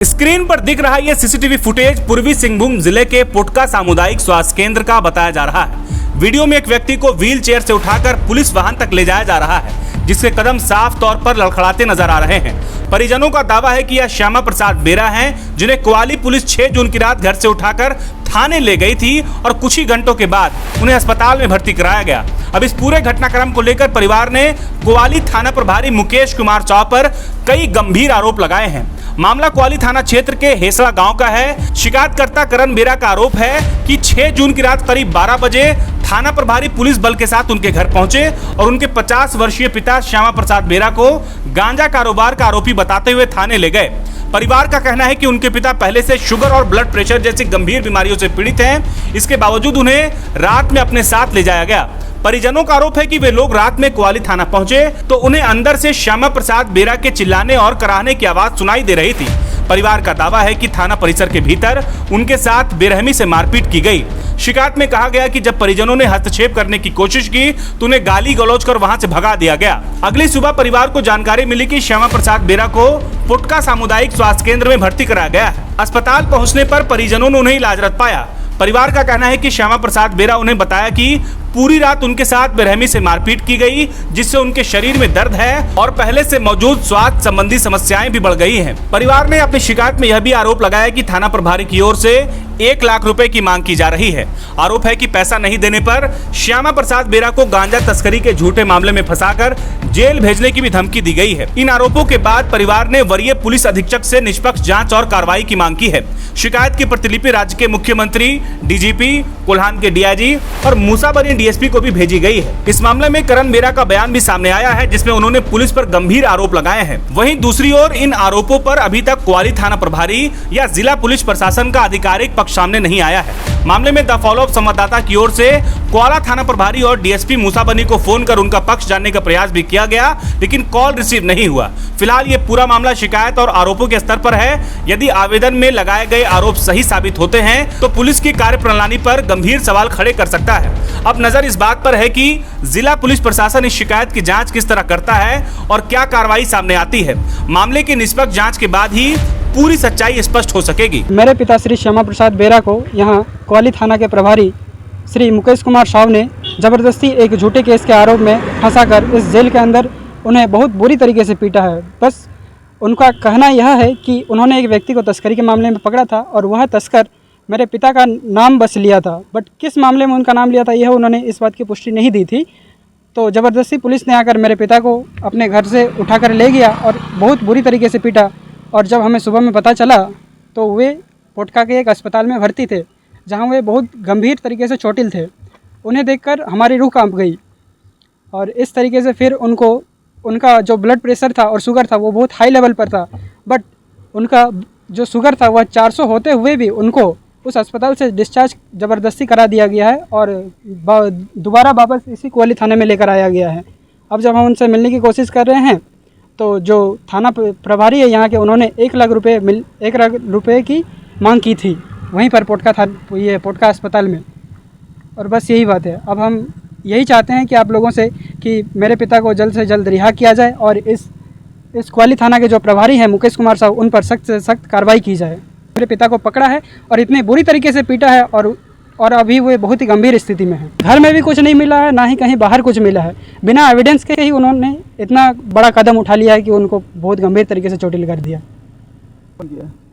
Screen पर दिख रहा ये सीसीटीवी फुटेज पूर्वी सिंहभूम जिले के पुटका सामुदायिक स्वास्थ्य केंद्र का बताया जा रहा है। वीडियो में एक व्यक्ति को व्हील चेयर से उठाकर पुलिस वाहन तक ले जाया जा रहा है, जिसके कदम साफ तौर पर लड़खड़ाते नजर आ रहे हैं। परिजनों का दावा है कि यह श्यामा प्रसाद बेरा हैं, जिन्हें कुआली पुलिस 6 जून की रात घर से उठाकर थाने ले गई थी और कुछ ही घंटों के बाद उन्हें अस्पताल में भर्ती कराया गया। अब इस पूरे घटनाक्रम को लेकर परिवार ने कुआली थाना प्रभारी मुकेश कुमार साव पर कई गंभीर आरोप लगाए हैं। मामला कुआली थाना क्षेत्र के हेसड़ा गांव का है। शिकायतकर्ता करण बेरा का आरोप है कि 6 जून की रात करीब 12 बजे थाना प्रभारी पुलिस बल के साथ उनके घर पहुंचे और उनके 50 वर्षीय पिता श्यामा प्रसाद बेरा को गांजा कारोबार का आरोपी बताते हुए थाने ले गए। परिवार का कहना है कि उनके पिता पहले से शुगर और ब्लड प्रेशर जैसी गंभीर बीमारियों से पीड़ित हैं। इसके बावजूद उन्हें रात में अपने साथ ले जाया गया। परिजनों का आरोप है कि वे लोग रात में कुआली थाना पहुंचे तो उन्हें अंदर से श्यामा प्रसाद बेरा के चिल्लाने और कराहने की आवाज सुनाई दे रही थी। परिवार का दावा है कि थाना परिसर के भीतर उनके साथ बेरहमी से मारपीट की गई। शिकायत में कहा गया कि जब परिजनों ने हस्तक्षेप करने की कोशिश की तो उन्हें गाली गलौज कर वहां से भगा दिया गया। अगली सुबह परिवार को जानकारी मिली कि श्यामा प्रसाद बेरा को पुटका सामुदायिक स्वास्थ्य केंद्र में भर्ती कराया गया है। अस्पताल पहुंचने पर परिजनों ने उन्हें इलाजरत पाया। परिवार का कहना है कि श्यामा प्रसाद बेरा उन्हें बताया कि पूरी रात उनके साथ बेरहमी से मारपीट की गई, जिससे उनके शरीर में दर्द है और पहले से मौजूद स्वास्थ्य संबंधी समस्याएं भी बढ़ गई हैं। परिवार ने अपनी शिकायत में यह भी आरोप लगाया कि थाना प्रभारी की ओर से 1 लाख रुपए की मांग की जा रही है। आरोप है कि पैसा नहीं देने पर श्यामा प्रसाद बेरा को गांजा तस्करी के झूठे मामले में फंसाकर जेल भेजने की भी धमकी दी गई है। इन आरोपों के बाद परिवार ने वरीय पुलिस अधीक्षक से निष्पक्ष जांच और कार्रवाई की मांग की है। शिकायत की प्रतिलिपि राज्य के मुख्यमंत्री, डीजीपी, कोल्हान के डीआईजी और मूसाबनी डीएसपी को भी भेजी गई है। इस मामले में करण बेरा का बयान भी सामने आया है, जिसमें उन्होंने पुलिस पर गंभीर आरोप लगाए हैं। वहीं दूसरी ओर इन आरोपों पर अभी तक कुआली थाना प्रभारी या जिला पुलिस प्रशासन का आधिकारिक पक्ष सामने नहीं आया है। मामले में द फॉलोअप संवाददाता की ओर से कुआला थाना प्रभारी और डीएसपी मूसाबनी को फोन कर उनका पक्ष जानने का प्रयास भी किया गया, लेकिन कॉल रिसीव नहीं हुआ। फिलहाल ये पूरा मामला शिकायत और आरोपों के स्तर पर है। यदि आवेदन में लगाए गए आरोप सही साबित होते हैं तो पुलिस की कार्यप्रणाली पर गंभीर सवाल खड़े कर सकता है। अब नजर इस बात पर है कि जिला पुलिस प्रशासन इस शिकायत की जांच किस तरह करता है और क्या कार्रवाई सामने आती है। मामले की निष्पक्ष जांच के बाद ही पूरी सच्चाई स्पष्ट हो सकेगी। मेरे पिता श्री श्यामा प्रसाद बेरा को यहाँ कुआली थाना के प्रभारी श्री मुकेश कुमार साव ने जबरदस्ती एक झूठे केस के आरोप में फंसाकर इस जेल के अंदर उन्हें बहुत बुरी तरीके से पीटा है। बस उनका कहना यह है कि उन्होंने एक व्यक्ति को तस्करी के मामले में पकड़ा था और वह तस्कर मेरे पिता का नाम बस लिया था, बट किस मामले में उनका नाम लिया था यह उन्होंने इस बात की पुष्टि नहीं दी थी। तो ज़बरदस्ती पुलिस ने आकर मेरे पिता को अपने घर से उठाकर ले गया और बहुत बुरी तरीके से पीटा। और जब हमें सुबह में पता चला तो वे पुटका के एक अस्पताल में भर्ती थे, जहां वे बहुत गंभीर तरीके से चोटिल थे। उन्हें देखकर हमारी रूह कांप गई और इस तरीके से फिर उनका जो ब्लड प्रेशर था और शुगर था वो बहुत हाई लेवल पर था, बट उनका जो शुगर था वह 400 होते हुए भी उनको उस अस्पताल से डिस्चार्ज ज़बरदस्ती करा दिया गया है और दोबारा वापस इसी कुआली थाने में लेकर आया गया है। अब जब हम उनसे मिलने की कोशिश कर रहे हैं तो जो थाना प्रभारी है यहाँ के, उन्होंने 1 लाख रुपये की मांग की थी वहीं पर पुटका अस्पताल में। और बस यही बात है। अब हम यही चाहते हैं कि आप लोगों से कि मेरे पिता को जल्द से जल्द रिहा किया जाए और इस कुआली थाना के जो प्रभारी हैं मुकेश कुमार साहब, उन पर सख्त से सख्त कार्रवाई की जाए। मेरे पिता को पकड़ा है और इतनी बुरी तरीके से पीटा है और अभी वो बहुत ही गंभीर स्थिति में है। घर में भी कुछ नहीं मिला है, ना ही कहीं बाहर कुछ मिला है। बिना एविडेंस के ही उन्होंने इतना बड़ा कदम उठा लिया है कि उनको बहुत गंभीर तरीके से चोटिल कर दिया।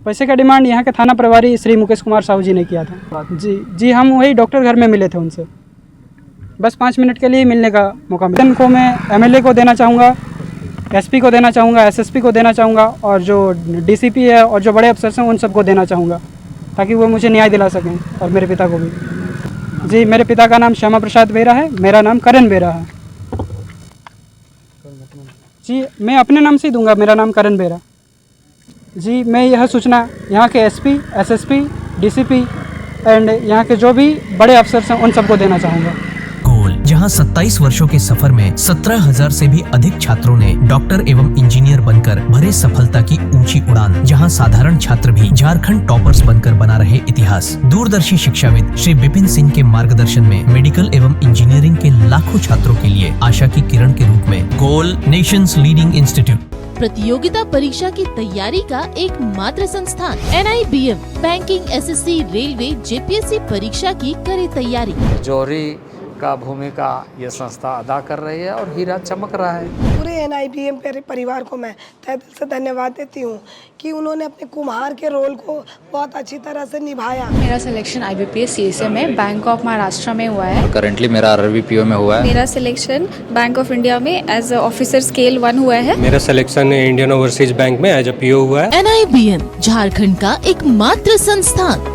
पैसे का डिमांड यहाँ के थाना प्रभारी श्री मुकेश कुमार साहू जी ने किया था। जी हम वही डॉक्टर घर में मिले थे उनसे, बस 5 मिनट के लिए मिलने का मौका मिला। इनको मैं एमएलए को देना चाहूँगा, एसपी को देना चाहूँगा, एसएसपी को देना चाहूँगा और जो डीसीपी है और जो बड़े अफसर हैं उन सबको देना चाहूँगा, ताकि वो मुझे न्याय दिला सकें और मेरे पिता को भी। जी मेरे पिता का नाम श्यामा प्रसाद बेरा है, मेरा नाम करण बेरा है। जी मैं अपने नाम से ही दूंगा, मेरा नाम करण बेरा। जी मैं यह सूचना यहाँ के एसपी, एसएसपी, डीसीपी एंड यहाँ के जो भी बड़े अफसर हैं उन सबको देना चाहूँगा। जहां 27 वर्षों के सफर में 17,000 से भी अधिक छात्रों ने डॉक्टर एवं इंजीनियर बनकर भरे सफलता की ऊंची उड़ान, जहां साधारण छात्र भी झारखंड टॉपर्स बनकर बना रहे इतिहास। दूरदर्शी शिक्षाविद श्री विपिन सिंह के मार्गदर्शन में मेडिकल एवं इंजीनियरिंग के लाखों छात्रों के लिए आशा की किरण के रूप में गोल नेशंस लीडिंग इंस्टीट्यूट प्रतियोगिता परीक्षा की तैयारी का एकमात्र संस्थान NIBM banking, SSC, railway, JPSC परीक्षा की करे तैयारी। जौहरी का भूमिका ये संस्था अदा कर रही है और हीरा चमक रहा है। पूरे NIBM परिवार को मैं तहे दिल से धन्यवाद देती हूँ कि उन्होंने अपने कुम्हार के रोल को बहुत अच्छी तरह से निभाया। मेरा सिलेक्शन IBPS CSA में बैंक ऑफ महाराष्ट्र में हुआ है। करंटली मेरा RRBPO में हुआ है। मेरा सिलेक्शन बैंक ऑफ इंडिया में एज ऑफिसर स्केल 1 हुआ है। मेरा सिलेक्शन इंडियन ओवरसीज बैंक में एज PO हुआ है। NIBM झारखंड का एकमात्र संस्थान।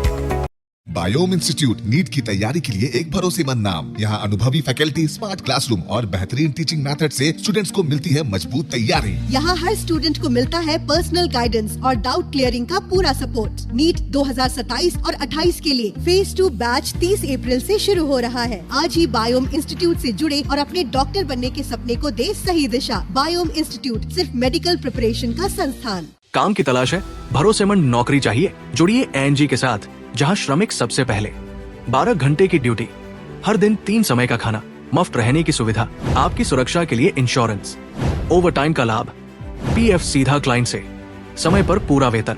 बायोम इंस्टीट्यूट नीट की तैयारी के लिए एक भरोसेमंद नाम। यहाँ अनुभवी फैकल्टी, स्मार्ट क्लासरूम और बेहतरीन टीचिंग मेथड से स्टूडेंट्स को मिलती है मजबूत तैयारी। यहाँ हर स्टूडेंट को मिलता है पर्सनल गाइडेंस और डाउट क्लियरिंग का पूरा सपोर्ट। नीट 2027 और 28 के लिए फेज 2 बैच 30 अप्रैल से शुरू हो रहा है। आज ही बायोम इंस्टीट्यूट से जुड़े और अपने डॉक्टर बनने के सपने को दे सही दिशा। बायोम इंस्टीट्यूट सिर्फ मेडिकल प्रिपरेशन का संस्थान। काम की तलाश है, भरोसेमंद नौकरी चाहिए, जुड़िए ANG के साथ, जहां श्रमिक सबसे पहले। 12 घंटे की ड्यूटी, हर दिन 3 समय का खाना, मुफ्त रहने की सुविधा, आपकी सुरक्षा के लिए इंश्योरेंस, ओवर टाइम का लाभ, PF सीधा क्लाइंट से, समय पर पूरा वेतन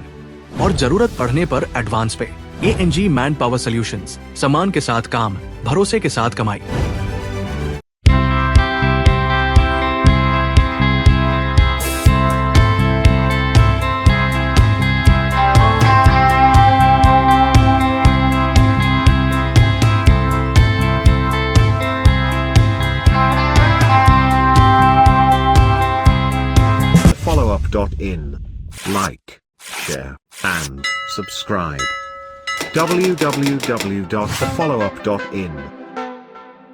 और जरूरत पड़ने पर एडवांस पे। ANG मैन पावर सॉल्यूशंस, सम्मान के साथ काम, भरोसे के साथ कमाई। followup.in. Like, share, and subscribe. www.thefollowup.in